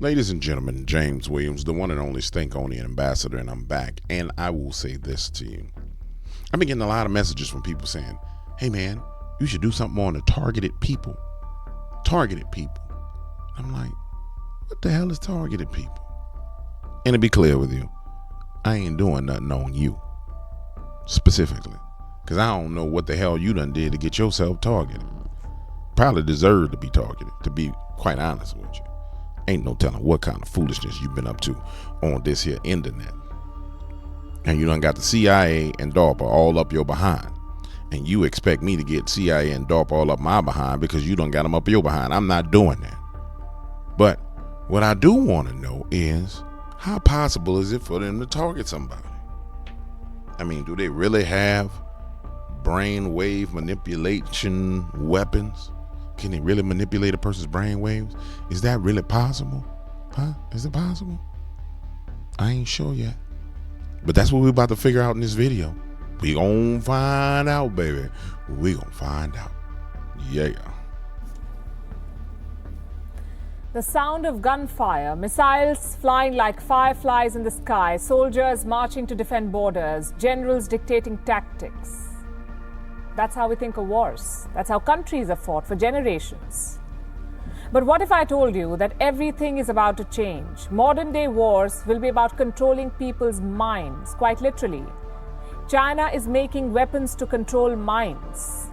Ladies and gentlemen, James Williams, the one and only Stinkonian ambassador, and I'm back. And I will say this to you. I've been getting a lot of messages from people saying, hey man, you should do something more on the targeted people. Targeted people. I'm like, what the hell is targeted people? And to be clear with you, I ain't doing nothing on you specifically, because I don't know what the hell you done did to get yourself targeted. Probably deserve to be targeted, to be quite honest with you. Ain't no telling what kind of foolishness you've been up to on this here internet. And you done got the CIA and DARPA all up your behind. And you expect me to get CIA and DARPA all up my behind because you done got them up your behind. I'm not doing that. But what I do want to know is, how possible is it for them to target somebody? I mean, do they really have brainwave manipulation weapons? Can they really manipulate a person's brainwaves? Is that really possible? Huh? Is it possible? I ain't sure yet. But that's what we're about to figure out in this video. We gonna find out, baby. We gonna find out. Yeah. The sound of gunfire, missiles flying like fireflies in the sky, soldiers marching to defend borders, generals dictating tactics. That's how we think of wars. That's how countries have fought for generations. But what if I told you that everything is about to change? Modern day wars will be about controlling people's minds, quite literally. China is making weapons to control minds.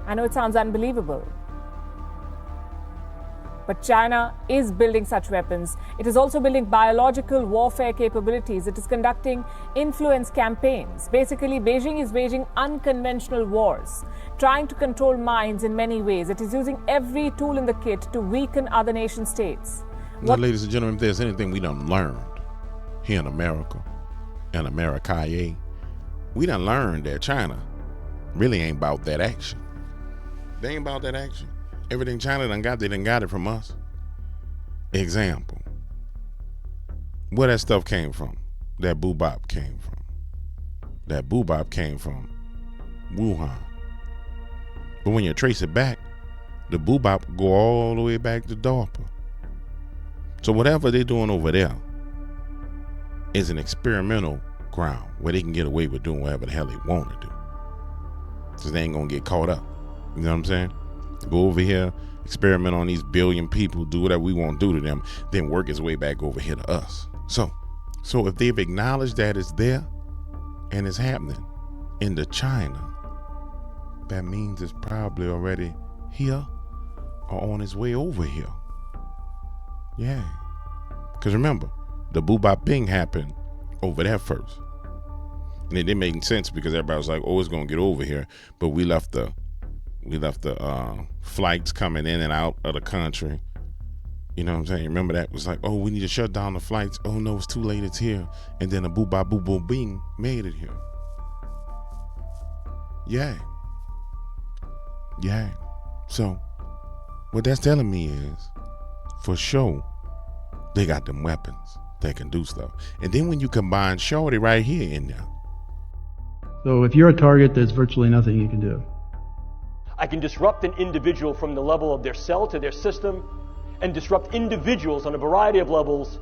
I know it sounds unbelievable. But China is building such weapons. It is also building biological warfare capabilities. It is conducting influence campaigns. Basically, Beijing is waging unconventional wars, trying to control minds in many ways. It is using every tool in the kit to weaken other nation states. Now, ladies and gentlemen, if there's anything we done learned here in America, and America, we done learned that China really ain't about that action. They ain't about that action. Everything China done got, they done got it from us. Example. Where that stuff came from. That boobop came from. That boobop came from Wuhan. But when you trace it back, the boobop go all the way back to DARPA. So whatever they're doing over there is an experimental ground where they can get away with doing whatever the hell they want to do. So they ain't gonna get caught up. You know what I'm saying? Go over here, experiment on these billion people, do whatever we want to do to them, then work its way back over here to us. So if they've acknowledged that it's there and it's happening into China, that means it's probably already here or on its way over here. Yeah. Because remember, the boobop thing happened over there first. And it didn't make sense because everybody was like, oh, it's going to get over here. But we left the flights coming in and out of the country. You know what I'm saying? Remember that? It was like, oh, we need to shut down the flights. Oh no, it's too late, it's here. And then a boo bing made it here. Yeah. So what that's telling me is, for sure, they got them weapons that can do stuff. And then when you combine Shorty right here in there. So if you're a target, there's virtually nothing you can do. I can disrupt an individual from the level of their cell to their system, and disrupt individuals on a variety of levels,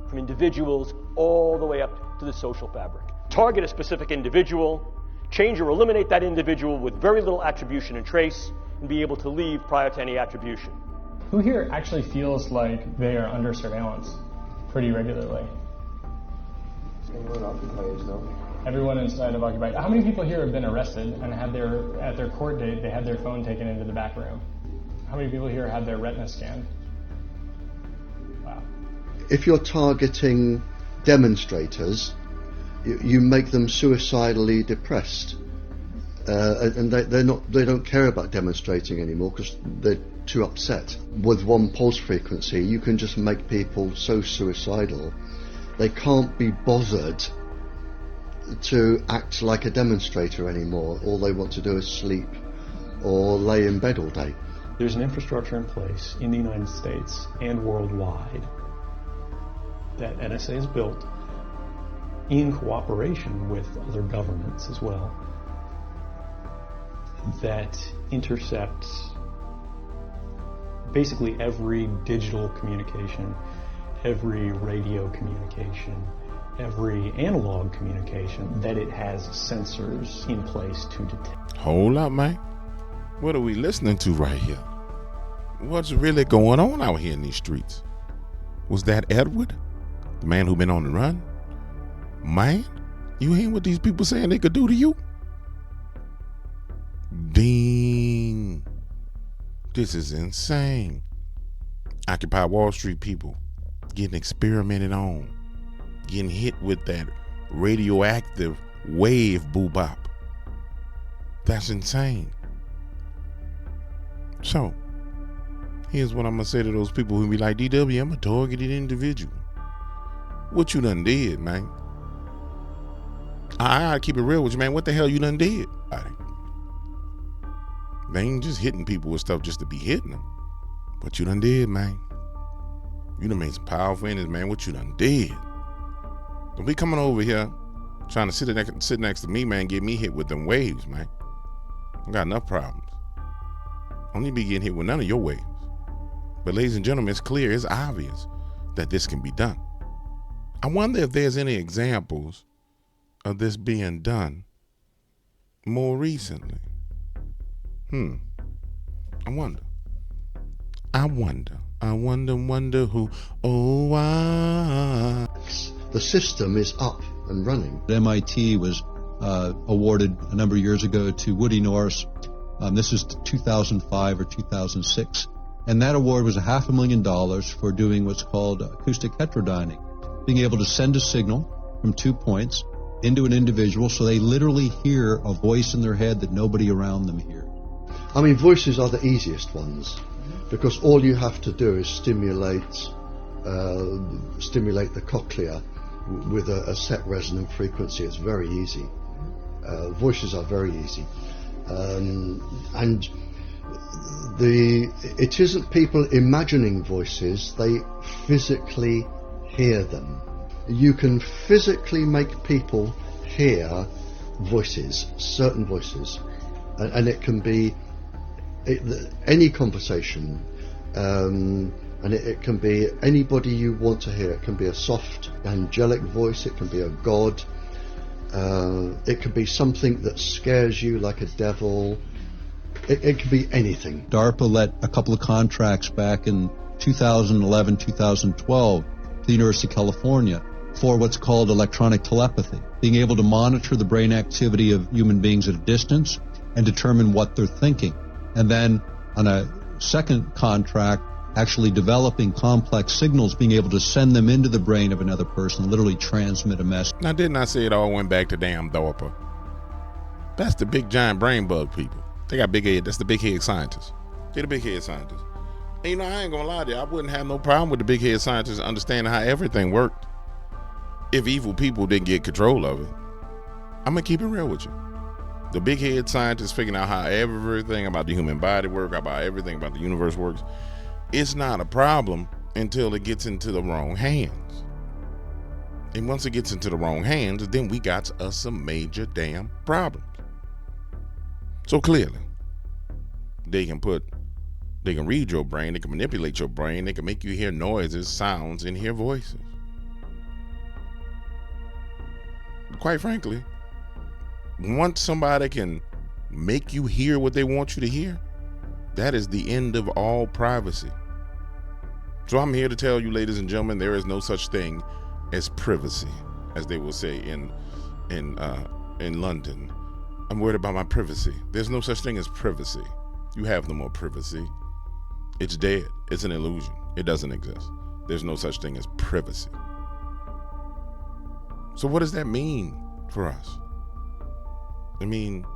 from individuals all the way up to the social fabric. Target a specific individual, change or eliminate that individual with very little attribution and trace, and be able to leave prior to any attribution. Who here actually feels like they are under surveillance pretty regularly? Everyone inside of Occupy. How many people here have been arrested and had at their court date, they had their phone taken into the back room? How many people here had their retina scanned? Wow. If you're targeting demonstrators, you make them suicidally depressed, and they don't care about demonstrating anymore because they're too upset. With one pulse frequency, you can just make people so suicidal they can't be bothered to act like a demonstrator anymore. All they want to do is sleep or lay in bed all day. There's an infrastructure in place in the United States and worldwide that NSA has built in cooperation with other governments as well that intercepts Basically every digital communication, every radio communication, every analog communication, that it has sensors in place to detect. Hold up, man. What are we listening to right here? What's really going on out here in these streets? Was that Edward, the man who been on the run? Man, you hear what these people saying they could do to you? Ding. This is insane. Occupy Wall Street people getting experimented on, getting hit with that radioactive wave boobop. That's insane. So, here's what I'm going to say to those people who be like, DW, I'm a targeted individual. What you done did, man? I gotta keep it real with you, man. What the hell you done did? They ain't just hitting people with stuff just to be hitting them. What you done did, man? You done made some powerful enemies, man. What you done did? Don't be coming over here trying to sit next to me, man, get me hit with them waves, man. I got enough problems. I don't need to be getting hit with none of your waves. But ladies and gentlemen, it's clear, it's obvious that this can be done. I wonder if there's any examples of this being done more recently. I wonder who. Oh, why? The system is up and running. MIT was awarded a number of years ago to Woody Norris. This is 2005 or 2006. And that award was $500,000 for doing what's called acoustic heterodyning, being able to send a signal from 2 points into an individual so they literally hear a voice in their head that nobody around them hears. I mean, voices are the easiest ones because all you have to do is stimulate the cochlea with a set resonant frequency. It's very easy. Voices are very easy. And it isn't people imagining voices, they physically hear them. You can physically make people hear voices, certain voices, and it can be any conversation, and it can be anybody you want to hear. It can be a soft, angelic voice, it can be a god, it can be something that scares you like a devil. It can be anything. DARPA let a couple of contracts back in 2011, 2012 to the University of California for what's called electronic telepathy, being able to monitor the brain activity of human beings at a distance and determine what they're thinking. And then on a second contract, actually developing complex signals, being able to send them into the brain of another person, literally transmit a message. Now, didn't I say it all went back to damn DARPA? That's the big giant brain bug people. They got big head. That's the big head scientists. They're the big head scientists. And you know, I ain't gonna lie to you, I wouldn't have no problem with the big head scientists understanding how everything worked if evil people didn't get control of it. I'm gonna keep it real with you. The big head scientists figuring out how everything about the human body works, about everything about the universe works. It's not a problem until it gets into the wrong hands. And once it gets into the wrong hands, then we got us some major damn problems. So clearly, they can read your brain, they can manipulate your brain, they can make you hear noises, sounds, and hear voices. Quite frankly, once somebody can make you hear what they want you to hear, that is the end of all privacy. So I'm here to tell you, ladies and gentlemen, there is no such thing as privacy, as they will say in London. I'm worried about my privacy. There's no such thing as privacy. You have no more privacy. It's dead. It's an illusion. It doesn't exist. There's no such thing as privacy. So what does that mean for us? I mean,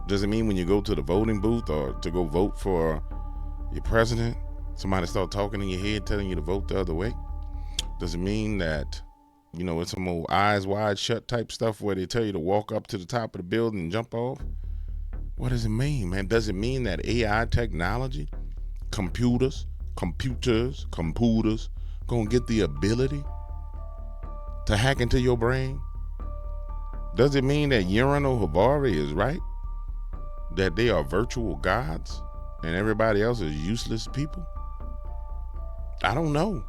does it mean when you go to the voting booth or to go vote for your president, somebody start talking in your head telling you to vote the other way? Does it mean that, you know, it's some old eyes wide shut type stuff where they tell you to walk up to the top of the building and jump off? What does it mean, man? Does it mean that AI technology, computers, gonna get the ability to hack into your brain? Does it mean that Urano Havari is right? That they are virtual gods and everybody else is useless people? I don't know.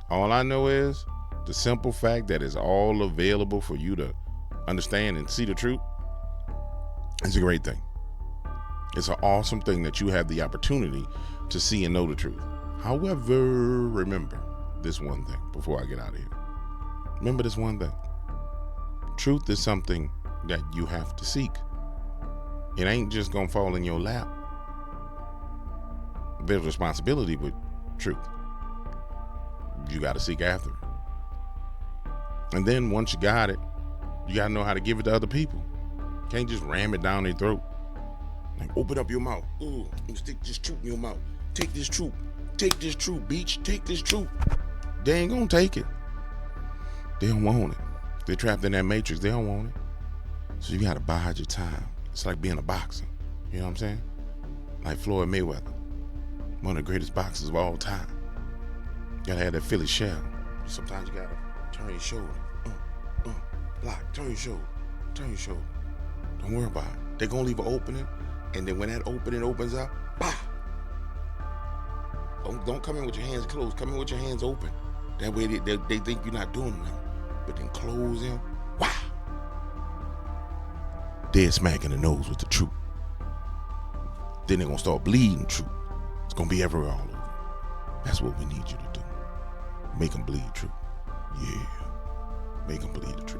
All I know is the simple fact that it's all available for you to understand and see the truth is a great thing. It's an awesome thing that you have the opportunity to see and know the truth. However, remember this one thing before I get out of here. Remember this one thing. Truth is something that you have to seek. It ain't just gonna fall in your lap. There's responsibility with truth. You got to seek after it. And then once you got it, you got to know how to give it to other people. You can't just ram it down their throat. Like, open up your mouth. Ooh, stick this truth in your mouth. Take this truth. Take this truth, beach. Take this truth. They ain't gonna take it. They don't want it. They're trapped in that matrix. They don't want it. So you got to bide your time. It's like being a boxer. You know what I'm saying? Like Floyd Mayweather, one of the greatest boxers of all time. You gotta have that Philly shell. Sometimes you gotta turn your shoulder. Block. Turn your shoulder. Turn your shoulder. Don't worry about it. They're gonna leave an opening, and then when that opening opens up, bah! Don't come in with your hands closed. Come in with your hands open. That way they think you're not doing nothing. But then close them. Wow! Dead smack in the nose with the truth. Then they're gonna start bleeding truth. It's gonna be everywhere all over. That's what we need you to do. Make them bleed truth. Yeah. Make them bleed the truth.